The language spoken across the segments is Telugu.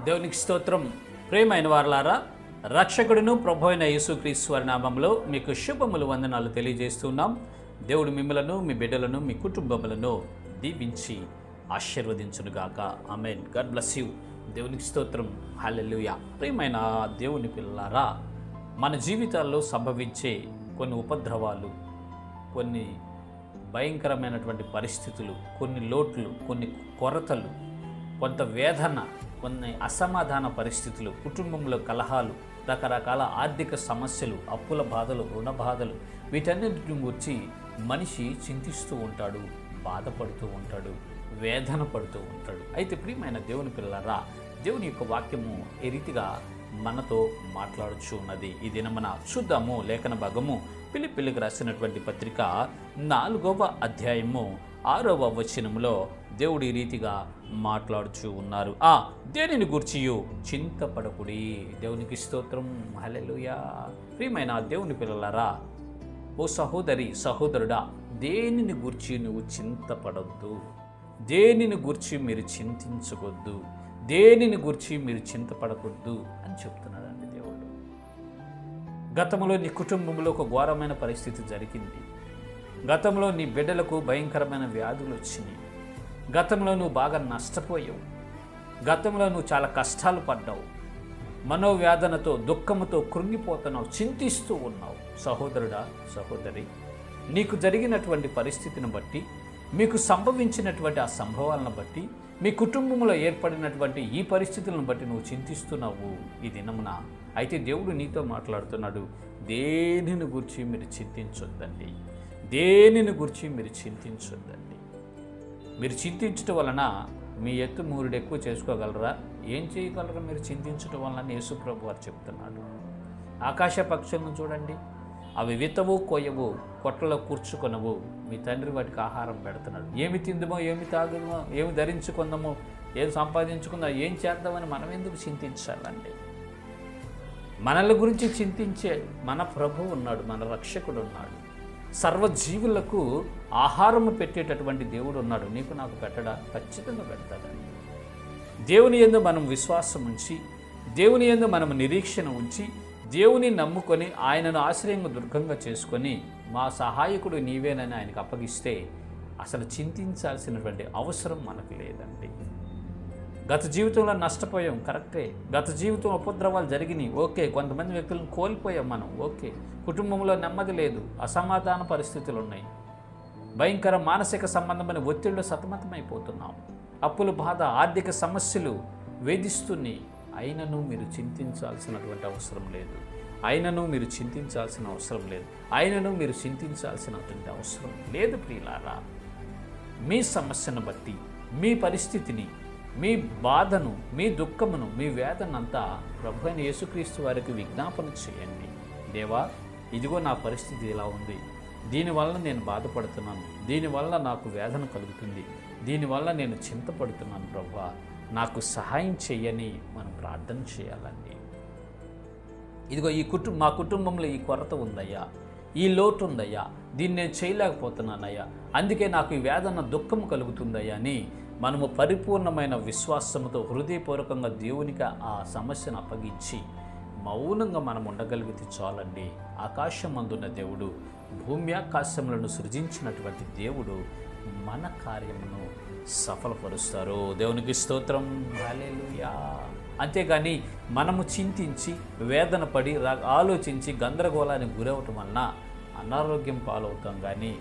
దేవునికి స్తోత్రం. ప్రియమైన వారలారా, రక్షకుడును ప్రభు అయిన యేసుక్రీస్తు వారి నామములో మీకు శుభములు వందనాలు తెలియజేస్తున్నాం. దేవుడు మిమ్మలను, మీ బిడ్డలను, మీ కుటుంబములను దీవించి ఆశీర్వదించునుగాక. ఆమేన్. God bless you. దేవునికి స్తోత్రం. హల్లెలూయా. ప్రియమైన దేవుని పిల్లలారా, మన జీవితాల్లో సంభవించే కొన్ని ఉపద్రవాలు, కొన్ని భయంకరమైనటువంటి పరిస్థితులు, కొన్ని లోట్లు, కొన్ని కొరతలు, కొంత వేదన, కొన్ని అసమాధాన పరిస్థితులు, కుటుంబంలో కలహాలు, రకరకాల ఆర్థిక సమస్యలు, అప్పుల బాధలు, రుణ బాధలు, వీటన్నిటిని గురించి మనిషి చింతిస్తూ ఉంటాడు, బాధపడుతూ ఉంటాడు, వేదన పడుతూ ఉంటాడు. అయితే ప్రియమైన దేవుని పిల్లలారా, దేవుని యొక్క వాక్యము ఏ రీతిగా మనతో మాట్లాడుచు ఉన్నది ఈ దినమున చూద్దాము. లేఖన భాగము ఫిలిప్పీలకు రాసినటువంటి పత్రిక 4వ అధ్యాయము 6వ వచనములో దేవుడు ఈ రీతిగా మాట్లాడుచూ ఉన్నారు. దేనిని గూర్చియు చింతపడకుడి. దేవునికి స్తోత్రం. హల్లెలూయా. ప్రియమైన దేవుని పిల్లలారా, ఓ సహోదరి, సహోదరుడా, దేనిని గూర్చి నువ్వు చింతపడొద్దు, దేనిని గూర్చి మీరు చింతించవద్దు, దేనిని గూర్చి మీరు చింతపడకూడదు అని చెప్తున్నాడండి దేవుడు. గతంలో నీ కుటుంబంలో ఒక ఘోరమైన పరిస్థితి జరిగింది. గతంలో నీ బిడ్డలకు భయంకరమైన వ్యాధులు వచ్చినాయి. గతంలో నువ్వు బాగా నష్టపోయావు. గతంలో నువ్వు చాలా కష్టాలు పడ్డావు. మనోవేదనతో, దుఃఖంతో కృంగిపోతున్నావు, చింతిస్తూ ఉన్నావు. సహోదరుడా, సహోదరి, నీకు జరిగినటువంటి పరిస్థితిని బట్టి, మీకు సంభవించినటువంటి ఆ సంభవాలను బట్టి, మీ కుటుంబంలో ఏర్పడినటువంటి ఈ పరిస్థితులను బట్టి నువ్వు చింతిస్తున్నావు ఈ దినమున. అయితే దేవుడు నీతో మాట్లాడుతున్నాడు. దేనిని గురించి మీరు చింతించొద్దండి, దేనిని గురించి మీరు చింతించొద్దండి. మీరు చింతించడం వలన మీ ఎత్తు మూరుడు ఎక్కువ చేసుకోగలరా? ఏం చేయగలరా మీరు చింతించడం వలన? యేసు ప్రభు వారు చెప్తున్నాడు. ఆకాశ పక్షులను చూడండి, అవి విత్తవు, కొయ్యవు, కొట్టలో కూర్చుకొనవు, మీ తండ్రి వాటికి ఆహారం పెడుతున్నాడు. ఏమి తిందుమో, ఏమి తాగుదమో, ఏమి ధరించుకుందామో, ఏం సంపాదించుకుందామో, ఏం చేద్దామని మనం ఎందుకు చింతించాలండి? మనల గురించి చింతించే మన ప్రభు ఉన్నాడు, మన రక్షకుడు ఉన్నాడు. సర్వజీవులకు ఆహారము పెట్టేటటువంటి దేవుడు ఉన్నాడు. నీకు నాకు పెట్టడా? ఖచ్చితంగా పెడతాడండి. దేవుని యందు మనం విశ్వాసం ఉంచి, దేవుని యందు మనం నిరీక్షణ ఉంచి, దేవుని నమ్ముకొని, ఆయనను ఆశ్రయంగా దుర్గంగా చేసుకొని, మా సహాయకుడు నీవేనని ఆయనకు అప్పగిస్తే అసలు చింతించాల్సినటువంటి అవసరం మనకు లేదండి. గత జీవితంలో నష్టపోయాం, కరెక్టే. గత జీవితం ఉపద్రవాలు జరిగినాయి, ఓకే. కొంతమంది వ్యక్తులను కోల్పోయాం మనం, ఓకే. కుటుంబంలో నెమ్మది లేదు, అసమాధాన పరిస్థితులు ఉన్నాయి, భయంకర మానసిక సంబంధమైన ఒత్తిళ్లు సతమతమైపోతున్నాం, అప్పుల బాధ, ఆర్థిక సమస్యలు వేధిస్తున్నాయి. అయినను మీరు చింతించాల్సినటువంటి అవసరం లేదు, అయినను మీరు చింతించాల్సిన అవసరం లేదు, అయినను మీరు చింతించాల్సినటువంటి అవసరం లేదు. ప్రియులారా, మీ సమస్యను బట్టి, మీ పరిస్థితిని, మీ బాధను, మీ దుఃఖమును, మీ వేదనంతా ప్రభు అయిన యేసుక్రీస్తు వారికి విజ్ఞాపన చేయండి. దేవా, ఇదిగో నా పరిస్థితి ఇలా ఉంది, దీనివల్ల నేను బాధపడుతున్నాను, దీనివల్ల నాకు వేదన కలుగుతుంది, దీనివల్ల నేను చింతపడుతున్నాను. ప్రభువా, నాకు సహాయం చెయ్యని మనం ప్రార్థన చేయాలండి. ఇదిగో మా కుటుంబంలో ఈ కొరత ఉందయ్యా, ఈ లోటు ఉందయ్యా, దీన్ని నేను చేయలేకపోతున్నానయ్యా, అందుకే నాకు ఈ వేదన, దుఃఖం కలుగుతుందయ్యా అని మనము పరిపూర్ణమైన విశ్వాసంతో హృదయపూర్వకంగా దేవునికి ఆ సమస్యను అప్పగించి మౌనంగా మనం ఉండగలిగితే చాలండి. ఆకాశం అందున్న దేవుడు, భూమి ఆకాశములను సృజించినటువంటి దేవుడు మన కార్యమును సఫలపరుస్తారు. దేవునికి స్తోత్రం. హల్లెలూయా. అంతేగాని మనము చింతించి, వేదన పడి, ఆలోచించి గందరగోళానికి గురవటం వలన అనారోగ్యం పాలవుతాం, కానీ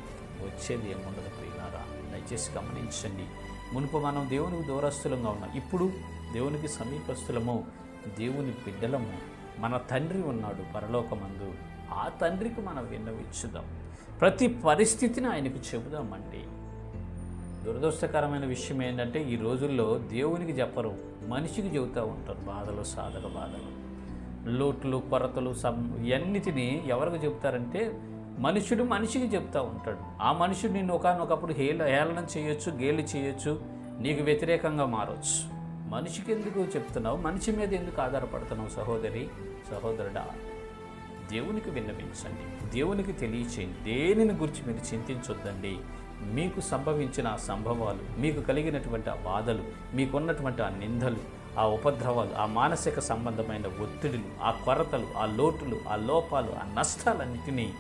వచ్చేది ఏముండదు. ప్రియులారా, దయచేసి గమనించండి. మునుపు మనం దేవునికి దూరస్తులంగా ఉన్నాం, ఇప్పుడు దేవునికి సమీపస్తులము, దేవుని బిడ్డలము. మన తండ్రి ఉన్నాడు పరలోకమందు, ఆ తండ్రికి మనం విన్నవించుదాం. ప్రతి పరిస్థితిని ఆయనకు చెబుదామండి. దురదృష్టకరమైన విషయం ఏంటంటే, ఈ రోజుల్లో దేవునికి చెప్పరు, మనిషికి చెబుతూ ఉంటారు. బాధలు, సాధక బాధలు, లోట్లు, కొరతలు, ఇవన్నిటినీ ఎవరికి చెబుతారంటే మనుషుడు మనిషికి చెప్తూ ఉంటాడు. ఆ మనుషుడు నిన్ను ఒకనొకప్పుడు హేళన చేయొచ్చు, గేలి చేయొచ్చు, నీకు వ్యతిరేకంగా మారవచ్చు. మనిషికి ఎందుకు చెప్తున్నావు? మనిషి మీద ఎందుకు ఆధారపడుతున్నావు? సహోదరి, సహోదరుడా, దేవునికి విన్నవించండి, దేవునికి తెలియచేయండి. దేనిని గురించి మీరు చింతించొద్దండి. మీకు సంభవించిన సంభవాలు, మీకు కలిగినటువంటి ఆ బాధలు, మీకున్నటువంటి ఆ నిందలు, ఆ ఉపద్రవాలు, ఆ మానసిక సంబంధమైన ఒత్తిడులు, ఆ కొరతలు, ఆ లోటులు, ఆ లోపాలు, ఆ నష్టాలన్నిటినీ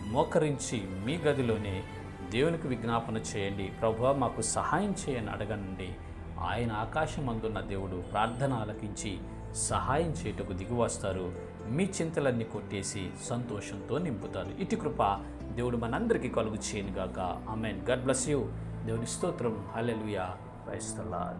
మోకరించి మీ గదిలోనే దేవునికి విజ్ఞాపన చేయండి. ప్రభువా మాకు సహాయం చేయని అడగనండి. ఆయన ఆకాశమందున్న దేవుడు ప్రార్థన ఆలకించి సహాయం చేయుటకు దిగివస్తారు. మీ చింతలన్నీ కొట్టేసి సంతోషంతో నింపుతారు. ఇటు కృప దేవుడు మనందరికీ కలుగు చేయనుగాక. ఆమేన్. God bless you. దేవుని స్తోత్రం. హల్లెలూయా. Praise the lord.